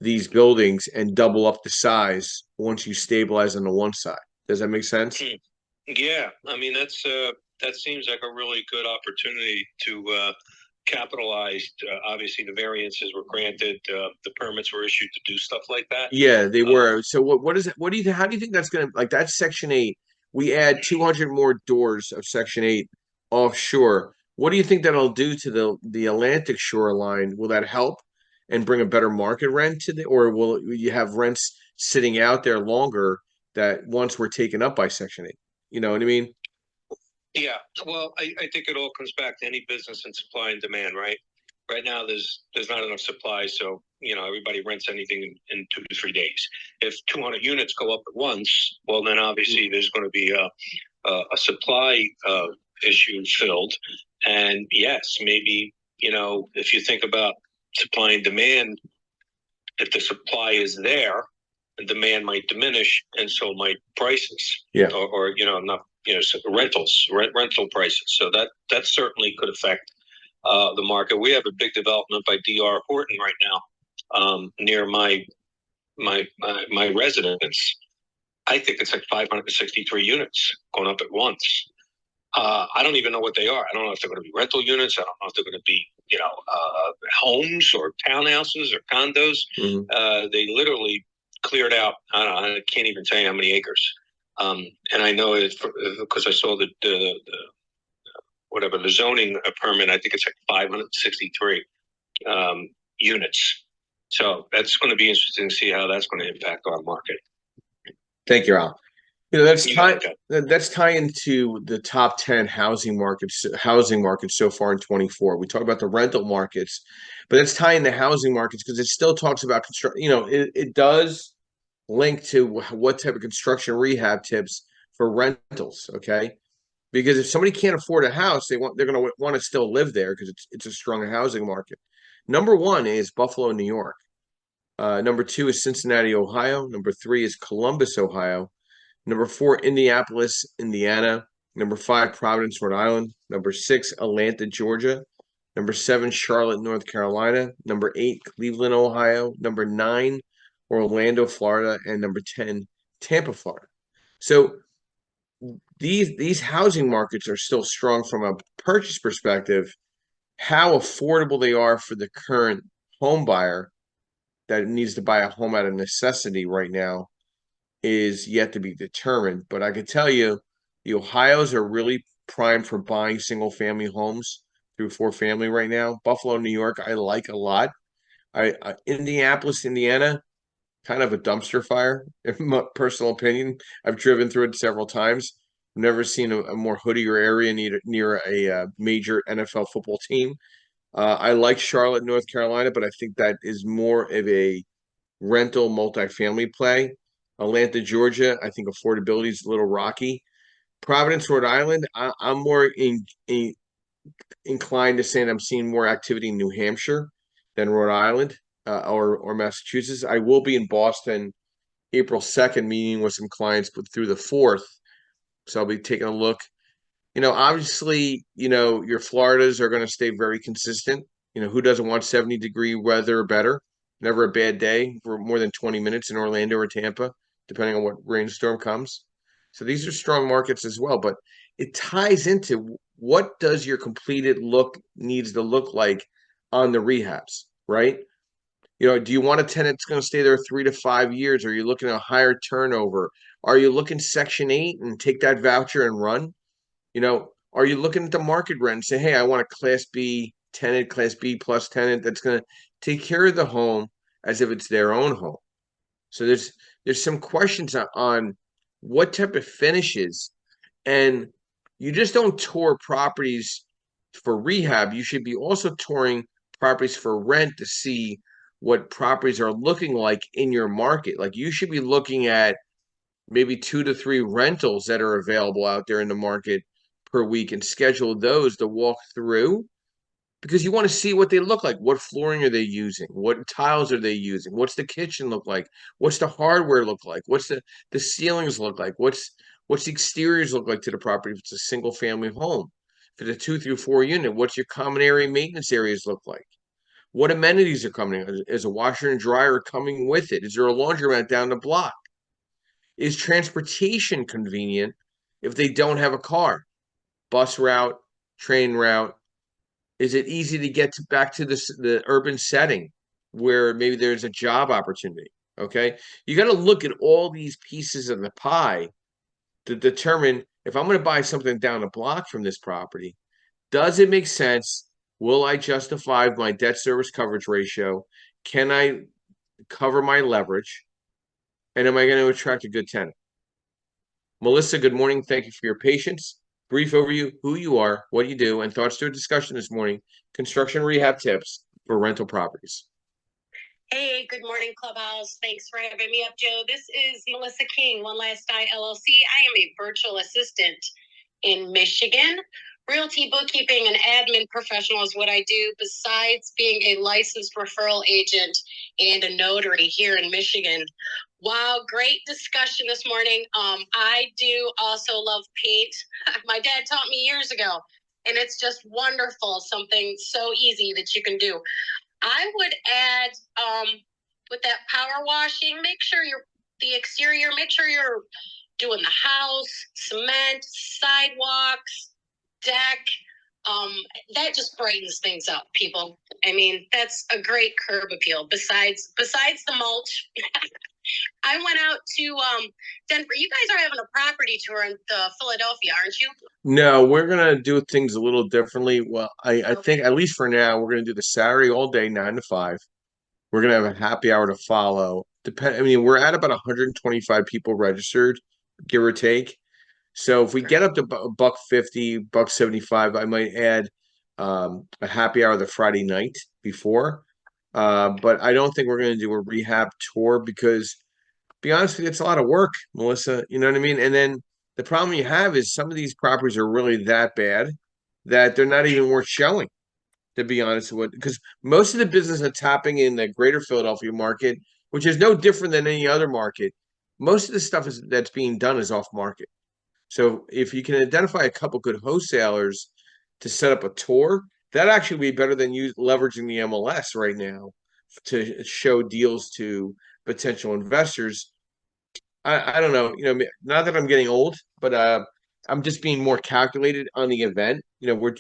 these buildings and double up the size once you stabilize on the one side. Does that make sense? Yeah, I mean that seems like a really good opportunity to capitalize. Obviously, the variances were granted, the permits were issued to do stuff like that. Yeah, they were. So what is it? What do you how do you think that's gonna like that's Section 8? We add 200 more doors of Section 8 offshore. What do you think that'll do to the Atlantic shoreline? Will that help and bring a better market rent to or will you have rents sitting out there longer that once were taken up by Section 8? You know what I mean? Yeah, well, I think it all comes back to any business and supply and demand, right? Right now, there's not enough supply, so everybody rents anything in 2 to 3 days. If 200 units go up at once, well, then obviously there's going to be a supply issue filled. And yes, maybe if you think about supply and demand, if the supply is there, the demand might diminish, and so might prices. Yeah. Or not rental prices. So that certainly could affect the market. We have a big development by D.R. Horton right now, near my residence. I think it's like 563 units going up at once. I don't even know what they are. I don't know if they're going to be rental units. I don't know if they're going to be, homes or townhouses or condos. They literally cleared out. I don't know. I can't even tell you how many acres. And I know it because I saw the whatever the zoning permit. I think it's like 563 units. So that's going to be interesting to see how that's going to impact our market. Thank you, Al. That's tying to the top 10 housing markets so far in 24. We talk about the rental markets, but that's tying the housing markets because it still talks about construction. It does link to what type of construction rehab tips for rentals. Okay, because if somebody can't afford a house, they're going to want to still live there because it's a strong housing market. Number one is Buffalo, New York. Number two is Cincinnati, Ohio. Number three is Columbus, Ohio. Number four, Indianapolis, Indiana. Number five, Providence, Rhode Island. Number six, Atlanta, Georgia. Number seven, Charlotte, North Carolina. Number eight, Cleveland, Ohio. Number nine, Orlando, Florida. And number 10, Tampa, Florida. So these housing markets are still strong from a purchase perspective. How affordable they are for the current home buyer that needs to buy a home out of necessity right now is yet to be determined. But I can tell you, the Ohios are really primed for buying single family homes through 4 family right now. Buffalo, New York, I like a lot. Indianapolis, Indiana, kind of a dumpster fire, in my personal opinion. I've driven through it several times. I've never seen a more hoodier area near a major NFL football team. I like Charlotte, North Carolina, but I think that is more of a rental multifamily play. Atlanta, Georgia, I think affordability is a little rocky. Providence, Rhode Island, I'm more inclined to say that I'm seeing more activity in New Hampshire than Rhode Island or Massachusetts. I will be in Boston April 2nd, meeting with some clients, but through the 4th. So I'll be taking a look. Obviously, your Floridas are going to stay very consistent. Who doesn't want 70-degree weather or better? Never a bad day for more than 20 minutes in Orlando or Tampa, depending on what rainstorm comes. So these are strong markets as well, but it ties into what does your completed look needs to look like on the rehabs, right? Do you want a tenant that's going to stay there 3 to 5 years? Are you looking at a higher turnover? Are you looking Section 8 and take that voucher and run? Are you looking at the market rent and say, hey, I want a Class B tenant, Class B plus tenant that's going to take care of the home as if it's their own home? So there's some questions on what type of finishes, and you just don't tour properties for rehab. You should be also touring properties for rent to see what properties are looking like in your market. Like you should be looking at maybe 2 to 3 rentals that are available out there in the market per week and schedule those to walk through because you want to see what they look like. What flooring are they using? What tiles are they using? What's the kitchen look like? What's the hardware look like? What's the ceilings look like? What's the exteriors look like to the property if it's a single family home? If it's a 2 through 4 unit, what's your common area maintenance areas look like? What amenities are coming? Is a washer and dryer coming with it? Is there a laundromat down the block? Is transportation convenient if they don't have a car? Bus route, train route. Is it easy to get back to the urban setting where maybe there's a job opportunity? Okay. You got to look at all these pieces of the pie to determine if I'm going to buy something down the block from this property, does it make sense? Will I justify my debt service coverage ratio? Can I cover my leverage? And am I going to attract a good tenant? Melissa, good morning. Thank you for your patience. brief overview, who you are, what you do, and thoughts to a discussion this morning. Construction rehab tips for rental properties. Hey, good morning, Clubhouse. Thanks for having me up, Joe. This is Melissa King, One Last Eye LLC. I am a virtual assistant in Michigan. Realty, bookkeeping, and admin professional is what I do, besides being a licensed referral agent and a notary here in Michigan. Wow, great discussion this morning. I do also love paint. My dad taught me years ago, and it's just wonderful, something so easy that you can do. I would add with that power washing, make sure the exterior, make sure you're doing the house, cement, sidewalks, deck. That just brightens things up, people. I mean, that's a great curb appeal. Besides the mulch, I went out to Denver. You guys are having a property tour in Philadelphia, aren't you? No, we're gonna do things a little differently. Well, I think at least for now, we're gonna do the Saturday all day, 9 to 5. We're gonna have a happy hour to follow. I mean, we're at about 125 people registered, give or take. So if we get up to buck 50, buck 75, I might add a happy hour the Friday night before. But I don't think we're going to do a rehab tour because, be honest with you, it's a lot of work, Melissa. You know what I mean? And then the problem you have is some of these properties are really that bad that they're not even worth showing, to be honest with you. Because most of the business that's happening in the greater Philadelphia market, which is no different than any other market, most of the stuff that's being done is off market. So if you can identify a couple good wholesalers to set up a tour, that actually would be better than you leveraging the MLS right now to show deals to potential investors. I don't know, not that I'm getting old, but I'm just being more calculated on the event. We're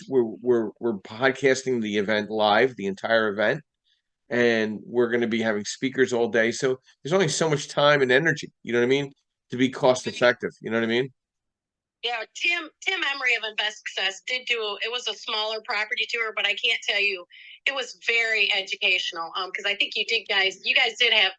podcasting the event live, the entire event, and we're going to be having speakers all day. So there's only so much time and energy, you know what I mean, to be cost effective. You know what I mean? Yeah, Tim Emery of Invest Success did it was a smaller property tour, but I can't tell you, it was very educational. Because I think you guys did have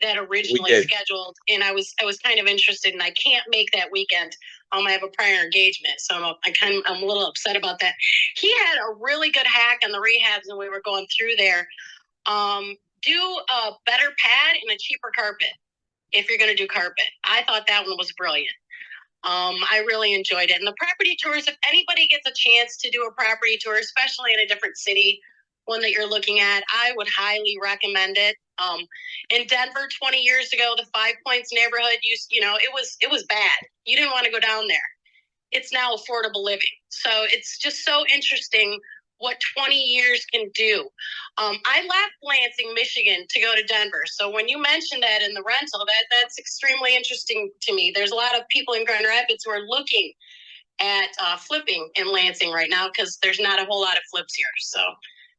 that originally scheduled, and I was kind of interested, and I can't make that weekend. I have a prior engagement, so I'm a little upset about that. He had a really good hack on the rehabs, and we were going through there. Do a better pad and a cheaper carpet if you're going to do carpet. I thought that one was brilliant. I really enjoyed it. And the property tours, if anybody gets a chance to do a property tour, especially in a different city, one that you're looking at, I would highly recommend it. In Denver 20 years ago, the Five Points neighborhood it was bad. You didn't want to go down there. It's now affordable living. So it's just so interesting what 20 years can do. I left Lansing, Michigan to go to Denver. So when you mentioned that in the rental, that's extremely interesting to me. There's a lot of people in Grand Rapids who are looking at flipping in Lansing right now because there's not a whole lot of flips here. So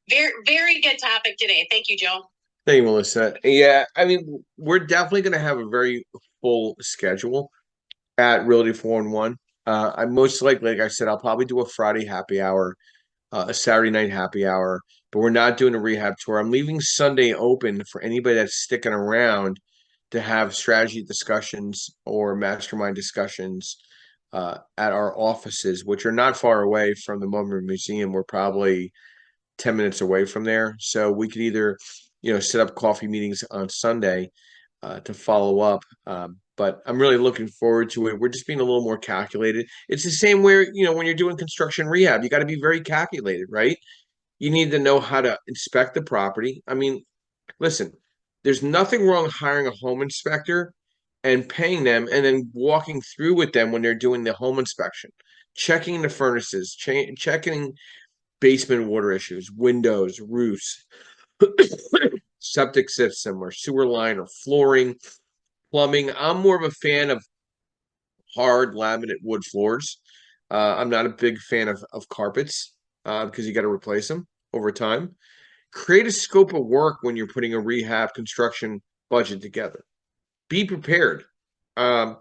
very, very good topic today. Thank you, Joe. Thank you, Melissa. Yeah, I mean, we're definitely going to have a very full schedule at Realty 411. I most likely, like I said, I'll probably do a Friday happy hour, a Saturday night happy hour, but we're not doing a rehab tour. I'm leaving Sunday open for anybody that's sticking around to have strategy discussions or mastermind discussions at our offices, which are not far away from the Moment Museum. We're probably 10 minutes away from there. So we could either, set up coffee meetings on Sunday to follow up. But I'm really looking forward to it. We're just being a little more calculated. It's the same where, when you're doing construction rehab, you got to be very calculated, right? You need to know how to inspect the property. I mean, listen, there's nothing wrong hiring a home inspector and paying them and then walking through with them when they're doing the home inspection, checking the furnaces, checking basement water issues, windows, roofs, septic system or sewer line or flooring, plumbing. I'm more of a fan of hard laminate wood floors. I'm not a big fan of carpets because you got to replace them over time. Create a scope of work when you're putting a rehab construction budget together. Be prepared. Um,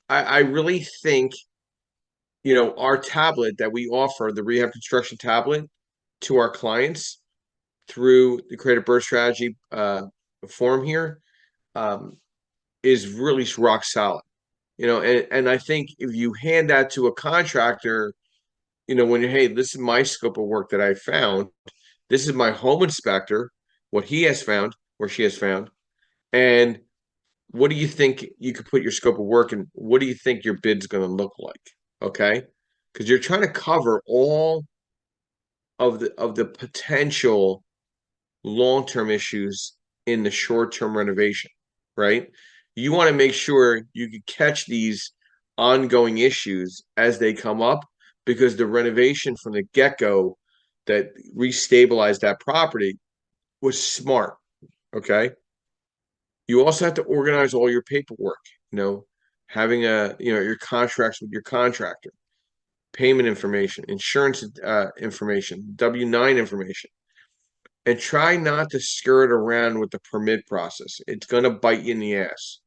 I really think, our tablet that we offer, the rehab construction tablet to our clients through the Creative Birth Strategy forum here, is really rock solid. And I think if you hand that to a contractor, when hey, this is my scope of work that I found, this is my home inspector, what he has found or she has found, and what do you think you could put your scope of work in? What do you think your bid's going to look like? Okay, because you're trying to cover all of the potential long-term issues in the short-term renovation, right? You want to make sure you can catch these ongoing issues as they come up because the renovation from the get-go that restabilized that property was smart, okay? You also have to organize all your paperwork, having your contracts with your contractor, payment information, insurance information, W-9 information, and try not to skirt around with the permit process. It's going to bite you in the ass.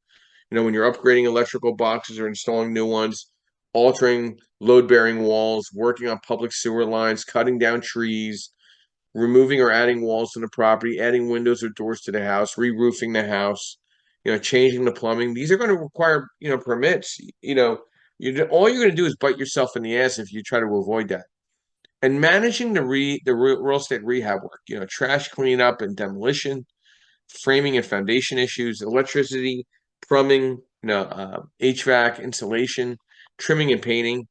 When you're upgrading electrical boxes or installing new ones, altering load-bearing walls, working on public sewer lines, cutting down trees, removing or adding walls to the property, adding windows or doors to the house, re-roofing the house, changing the plumbing. These are going to require, permits. All you're going to do is bite yourself in the ass if you try to avoid that. And managing the real estate rehab work, trash cleanup and demolition, framing and foundation issues, electricity, plumbing, HVAC, insulation, trimming and painting,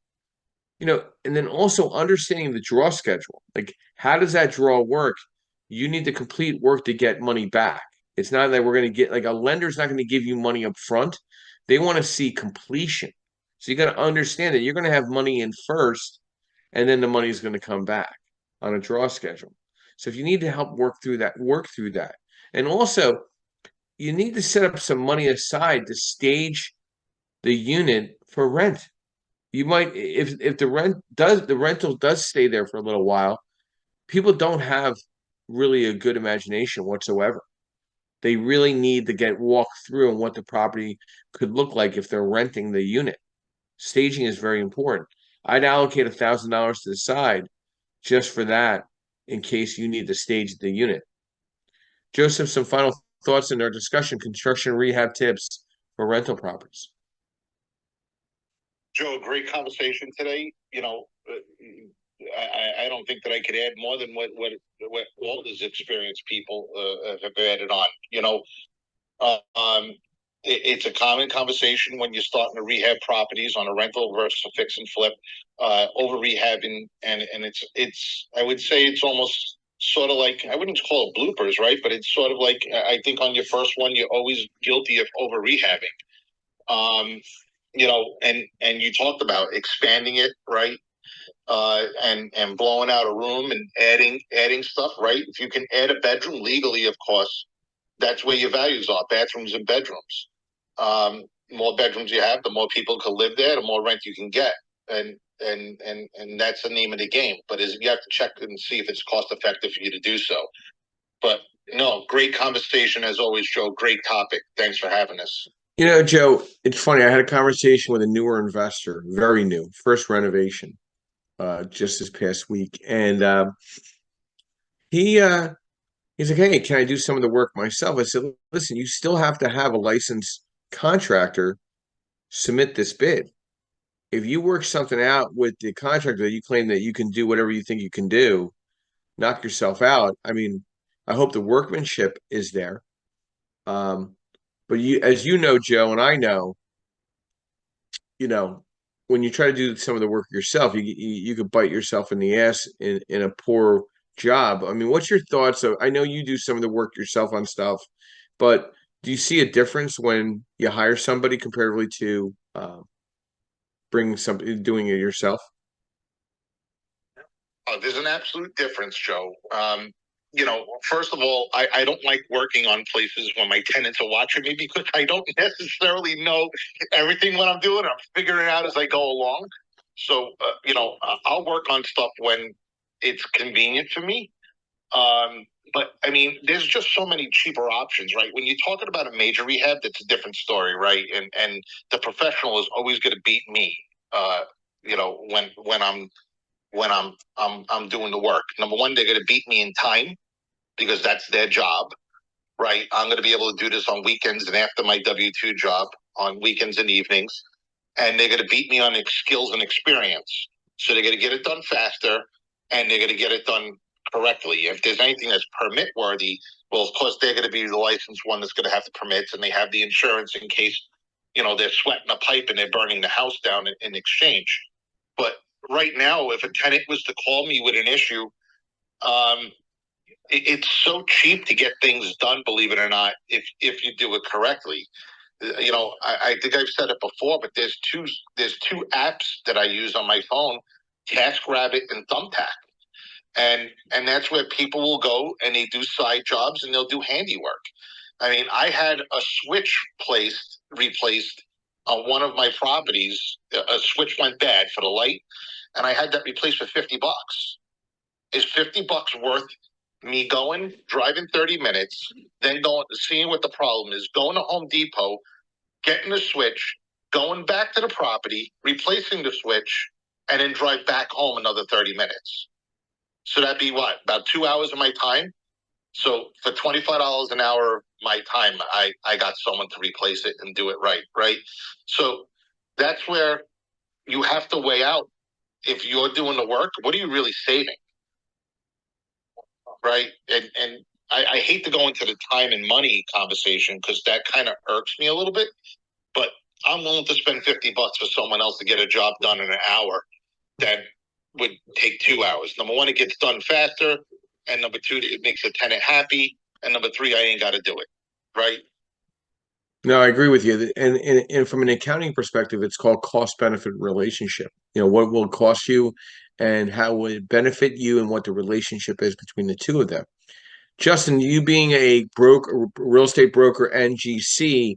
and then also understanding the draw schedule. Like, how does that draw work? You need to complete work to get money back. It's not that we're going to get, like, a lender's not going to give you money up front. They want to see completion. So you got to understand that you're going to have money in first, and then the money is going to come back on a draw schedule. So if you need to help work through that, work through that. And also, you need to set up some money aside to stage the unit for rent. You might, if the rental does stay there for a little while, people don't have really a good imagination whatsoever. They really need to get walked through on what the property could look like if they're renting the unit. Staging is very important. I'd allocate $1,000 to the side just for that in case you need to stage the unit. Joseph, some final thoughts in our discussion, construction rehab tips for rental properties. Joe, great conversation today. I don't think that I could add more than what all these experienced people have added on. It's a common conversation when you're starting to rehab properties on a rental versus a fix and flip, over rehabbing, and it's I would say it's almost sort of like, I wouldn't call it bloopers, right? But it's sort of like, I think on your first one you're always guilty of over rehabbing. And you talked about expanding it, right? And blowing out a room and adding stuff, right? If you can add a bedroom legally, of course, that's where your values are: bathrooms and bedrooms. More bedrooms you have, the more people can live there, the more rent you can get, and that's the name of the game. But you have to check and see if it's cost effective for you to do so. But no, great conversation as always, Joe. Great topic. Thanks for having us. Joe, it's funny. I had a conversation with a newer investor, very new, first renovation, just this past week, and he's like, "Hey, can I do some of the work myself?" I said, "Listen, you still have to have a licensed contractor submit this bid. If you work something out with the contractor that you claim that you can do whatever you think you can do, knock yourself out. I mean, I hope the workmanship is there. Um, but as you know, Joe, and I know, you know, when you try to do some of the work yourself, you could bite yourself in the ass in a poor job. I mean, what's your thoughts of? I know you do some of the work yourself on stuff, but do you see a difference when you hire somebody comparatively to bring somebody doing it yourself? There's an absolute difference, Joe. First of all, I don't like working on places when my tenants are watching me because I don't necessarily know everything what I'm doing. I'm figuring it out as I go along. So, I'll work on stuff when it's convenient for me. But I mean, there's just so many cheaper options, right? When you're talking about a major rehab, that's a different story, right? And the professional is always going to beat me. When I'm doing the work. Number one, they're going to beat me in time because that's their job, right? I'm going to be able to do this on weekends and after my W-2 job on weekends and evenings. and they're going to beat me on skills and experience. So they're going to get it done faster, and they're going to get it done correctly. If there's anything that's permit worthy, well, of course, they're going to be the licensed one that's going to have the permits, and they have the insurance in case, they're sweating a pipe and they're burning the house down in exchange. But right now, if a tenant was to call me with an issue, it's so cheap to get things done, believe it or not, if you do it correctly. I think I've said it before, but there's two apps that I use on my phone, TaskRabbit and Thumbtack. And that's where people will go and they do side jobs and they'll do handiwork. I mean, I had a switch replaced on one of my properties. A switch went bad for the light, and I had that replaced for $50. Is $50 worth me driving 30 minutes, then seeing what the problem is, going to Home Depot, getting the switch, going back to the property, replacing the switch, and then drive back home another 30 minutes? So that'd be what? About 2 hours of my time. So for $25 an hour of my time, I got someone to replace it and do it right. So that's where you have to weigh out, if you're doing the work, what are you really saving? Right. And I hate to go into the time and money conversation because that kind of irks me a little bit, but I'm willing to spend $50 for someone else to get a job done in an hour that would take 2 hours. Number one, it gets done faster. And number two, it makes the tenant happy. And number three, I ain't got to do it. Right. No, I agree with you. And from an accounting perspective, it's called cost benefit relationship. What will it cost you and how will it benefit you and what the relationship is between the two of them. Justin, you being a real estate broker and GC,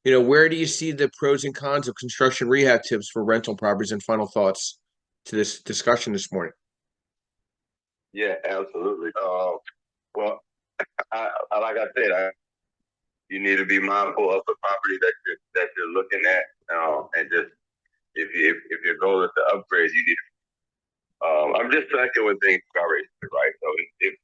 where do you see the pros and cons of construction rehab tips for rental properties, and final thoughts to this discussion this morning? Yeah, absolutely. Well, like I said, you need to be mindful of the property that you're looking at, and just if your goal is to upgrade, you need to. I'm just tracking with things already, right? So if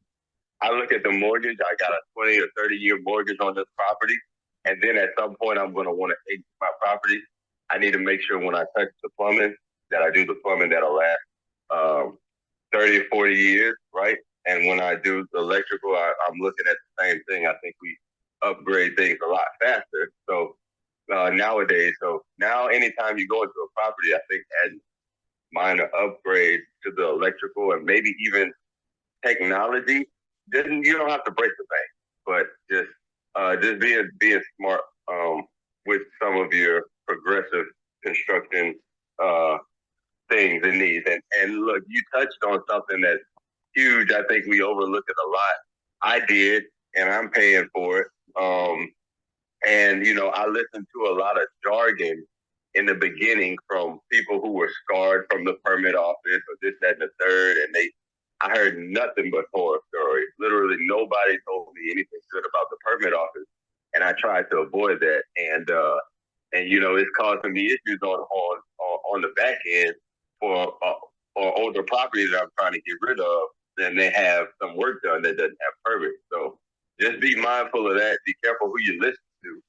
I look at the mortgage, I got a 20 or 30-year mortgage on this property, and then at some point I'm going to want to exit my property. I need to make sure when I touch the plumbing that I do the plumbing that'll last 30 or 40 years, right? And when I do the electrical, I'm looking at the same thing. I think we upgrade things a lot faster. So nowadays, now anytime you go into a property, I think adding minor upgrades to the electrical and maybe even technology, you don't have to break the bank, but just being smart with some of your progressive construction things and needs. And look, you touched on something that's huge. I think we overlook it a lot. I did, and I'm paying for it. And I listened to a lot of jargon in the beginning from people who were scarred from the permit office or this, that, and the third, and I heard nothing but horror stories. Literally nobody told me anything good about the permit office, and I tried to avoid that. And it's causing me issues on the back end for older properties that I'm trying to get rid of. Then they have some work done that doesn't have permits. So just be mindful of that. Be careful who you listen to.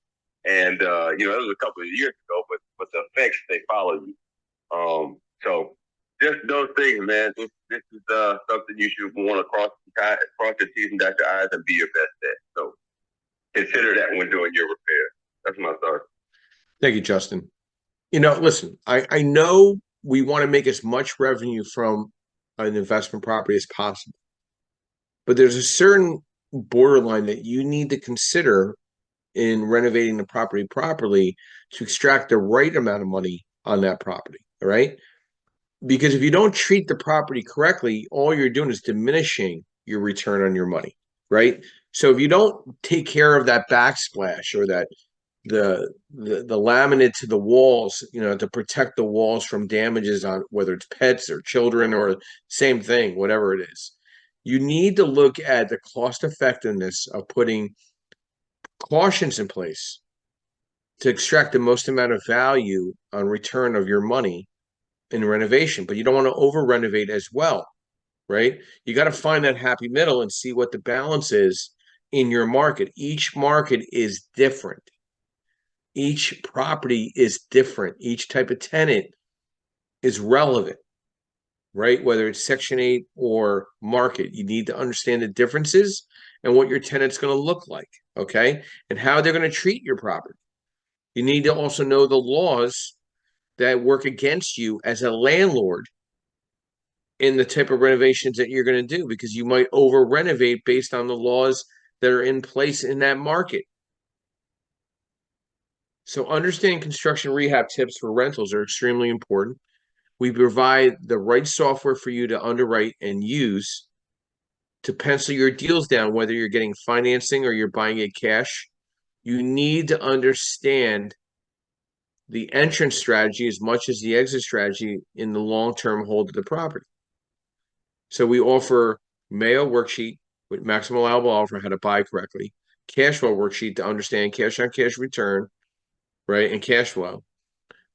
And it was a couple of years ago, but the effects, they follow you. So just those things, man. This is something you should want to cross your T's and dot your I's and be your best at. So consider that when doing your repair. That's my thought. Thank you, Justin. Listen, I know we want to make as much revenue from an investment property as possible, but there's a certain borderline that you need to consider in renovating the property properly to extract the right amount of money on that property. All right. Because if you don't treat the property correctly, all you're doing is diminishing your return on your money. Right. So if you don't take care of that backsplash or that the laminate to the walls, to protect the walls from damages on whether it's pets or children or same thing, whatever it is, you need to look at the cost effectiveness of putting cautions in place to extract the most amount of value on return of your money in renovation. But you don't want to over renovate as well, right? You got to find that happy middle and see what the balance is in your market. Each market is different. Each property is different. Each type of tenant is relevant, right? Whether it's Section 8 or market, you need to understand the differences and what your tenant's going to look like, okay? And how they're going to treat your property. You need to also know the laws that work against you as a landlord in the type of renovations that you're going to do, because you might over renovate based on the laws that are in place in that market. So understanding construction rehab tips for rentals are extremely important. We provide the right software for you to underwrite and use to pencil your deals down, whether you're getting financing or you're buying it cash. You need to understand the entrance strategy as much as the exit strategy in the long-term hold of the property. So we offer Mayo worksheet with maximum allowable offer, how to buy correctly, cash flow worksheet to understand cash on cash return, right, and cash flow.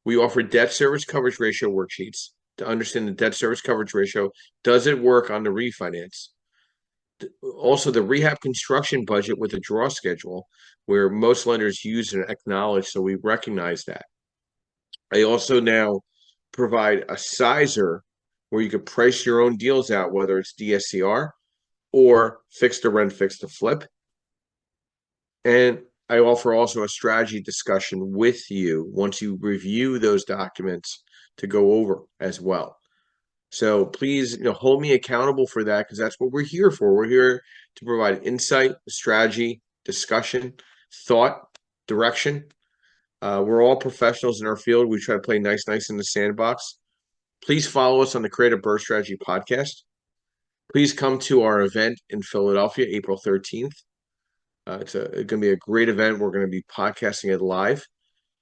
We offer debt service coverage ratio worksheets to understand the debt service coverage ratio. Does it work on the refinance? Also, the rehab construction budget with a draw schedule, where most lenders use and acknowledge, so we recognize that. I also now provide a sizer where you could price your own deals out, whether it's DSCR or fix to rent, fix to flip. And I offer also a strategy discussion with you once you review those documents to go over as well. So please, hold me accountable for that, because that's what we're here for. We're here to provide insight, strategy, discussion, thought, direction. We're all professionals in our field. We try to play nice in the sandbox. Please follow us on the Creative Birth Strategy podcast. Please come to our event in Philadelphia, April 13th. It's going to be a great event. We're going to be podcasting it live.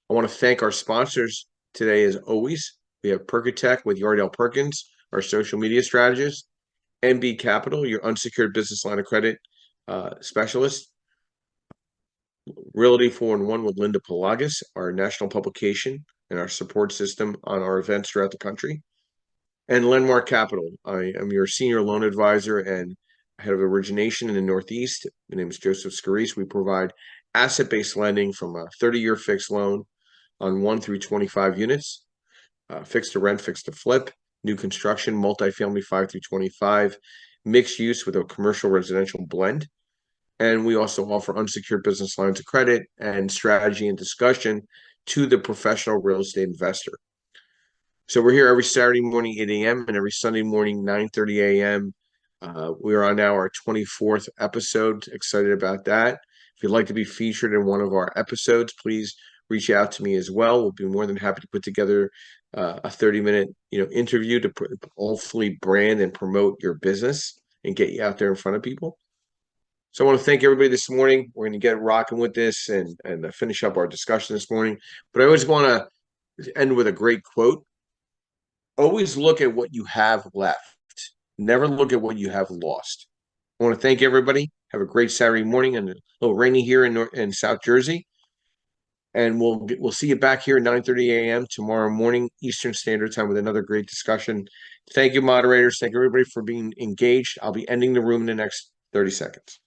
I want to thank our sponsors today, as always. We have Perkatech with Yardell Perkins, our social media strategist, MB Capital, your unsecured business line of credit specialist, Realty 4-in-1 with Linda Pelagas, our national publication and our support system on our events throughout the country, and Lenmark Capital. I am your senior loan advisor and head of origination in the Northeast. My name is Joseph Scarice. We provide asset-based lending from a 30-year fixed loan on 1 through 25 units, fixed to rent, fixed to flip, new construction, multifamily 5 through 25, mixed use with a commercial residential blend. And we also offer unsecured business lines of credit and strategy and discussion to the professional real estate investor. So we're here every Saturday morning, 8 a.m. and every Sunday morning, 9:30 a.m. We are on now our 24th episode. Excited about that. If you'd like to be featured in one of our episodes, please reach out to me as well. We'll be more than happy to put together a 30-minute interview to hopefully brand and promote your business and get you out there in front of people. So I want to thank everybody this morning. We're going to get rocking with this and finish up our discussion this morning. But I always want to end with a great quote. Always look at what you have left. Never look at what you have lost. I want to thank everybody. Have a great Saturday morning, and a little rainy here in South Jersey. And we'll see you back here at 9:30 a.m. tomorrow morning, Eastern Standard Time, with another great discussion. Thank you, moderators. Thank everybody for being engaged. I'll be ending the room in the next 30 seconds.